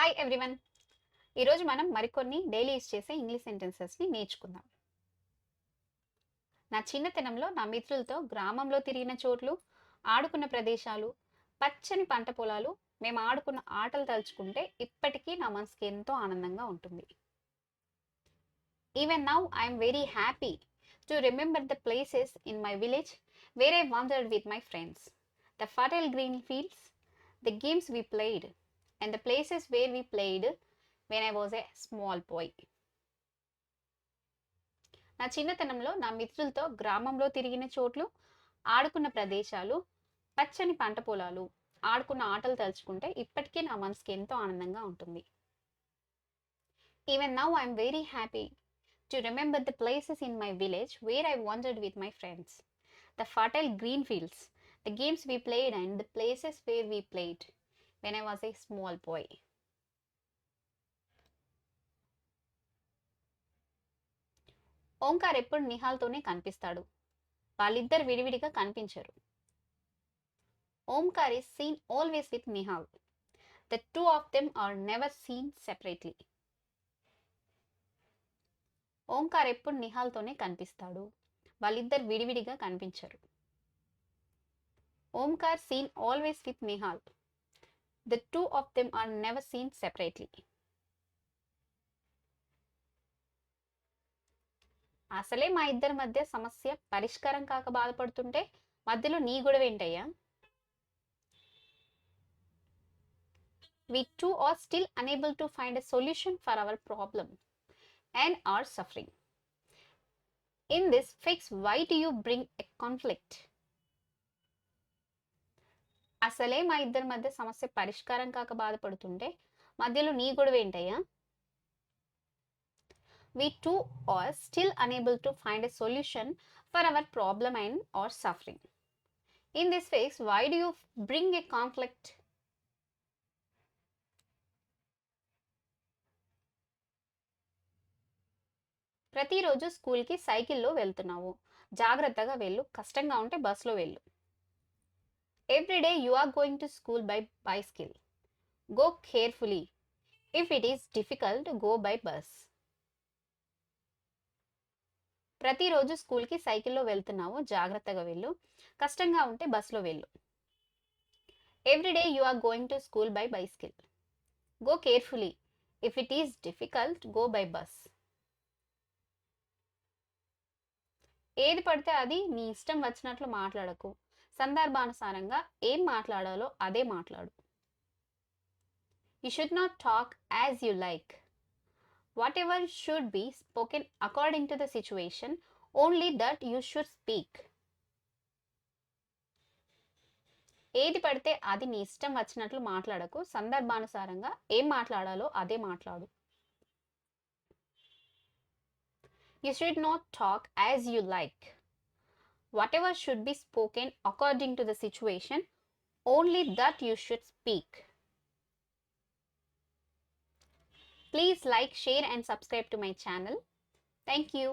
Hi everyone. ఈరోజు మనం మరికొన్ని డైలీ యూజ్ చేసే ఇంగ్లీష్ సెంటెన్సెస్ని నేర్చుకుందాం. నా చిన్నతనంలో నా మిత్రులతో గ్రామంలో తిరిగిన చోట్లు, ఆడుకున్న ప్రదేశాలు, పచ్చని పంట పొలాలు, మేము ఆడుకున్న ఆటలు తలుచుకుంటే ఇప్పటికీ నా మనసుకి ఎంతో ఆనందంగా ఉంటుంది. Even now I'm very happy to remember the places in my village where I wandered with my friends. The fertile green fields, the games we played, and the places where we played when I was a small boy. నా చిన్నతనంలో నా మిత్రులతో గ్రామంలో తిరిగిన చోట్లు, ఆడుకున్న ప్రదేశాలు, పచ్చని పంట పొలాలు, ఆడుకున్న ఆటలు తలుచుకుంటే ఇప్పటికీ నా మనసుకి ఎంతో ఆనందంగా ఉంటుంది. Even now I'm very happy to remember the places in my village where I wandered with my friends. The fertile green fields, the games we played, and the places where we played when I was a small boy. Omkar ఎప్పుడు నిహాల్తోనే కనిపిస్తాడు. వాళ్ళిద్దరు విడివిడిగా కనిపించరు. Omkar is seen always with Nihal. The two of them are never seen separately. Omkar ఎప్పుడు నిహాల్తోనే కనిపిస్తాడు. వాళ్ళిద్దరు విడివిడిగా కనిపించరు. Omkar seen always with Nihal. The two of them are never seen separately. అసలే మా ఇద్దరి మధ్య సమస్య పరిష్కారం కాక బాధపడుతుంటే మధ్యలో నీ గొడవ ఏంటయ్యా? We two are still unable to find a solution for our problem and are suffering. In this fix, why do you bring a conflict? అసలే మా ఇద్దరి మధ్య సమస్య పరిష్కారం కాక బాధపడుతుంటే మధ్యలో నీ గొడవ ఏంటయ్యా? We two are still unable to find a solution for our problem and are suffering. In this phase, why do you bring a conflict? ప్రతిరోజు స్కూల్కి సైకిల్లో వెళ్తున్నావు. జాగ్రత్తగా వెళ్ళు, కష్టంగా ఉంటే బస్లో వెళ్ళు. Every day you are going to school by bicycle. Go carefully. If it is difficult, go by bus. ప్రతిరోజు స్కూల్కి సైకిల్లో వెళ్తున్నావు, జాగ్రత్తగా వెళ్ళు, కష్టంగా ఉంటే బస్లో వెళ్ళు. Every day you are going to school by bicycle. Go carefully. If it is difficult, go by bus. ఏది పడితే అది నీ ఇష్టం వచ్చినట్లు మాట్లాడకు. సందర్భానుసారంగా ఏం మాట్లాడాలో అదే మాట్లాడు. You should not talk as you like. Whatever should be spoken according to the situation, only that you should speak. ఏది పడితే అది నీ ఇష్టం వచ్చినట్లు మాట్లాడకు. సందర్భానుసారంగా ఏం మాట్లాడాలో అదే మాట్లాడు. You should not talk as you like. Whatever should be spoken according to the situation, only that you should speak. Please like, share and subscribe to my channel. Thank you.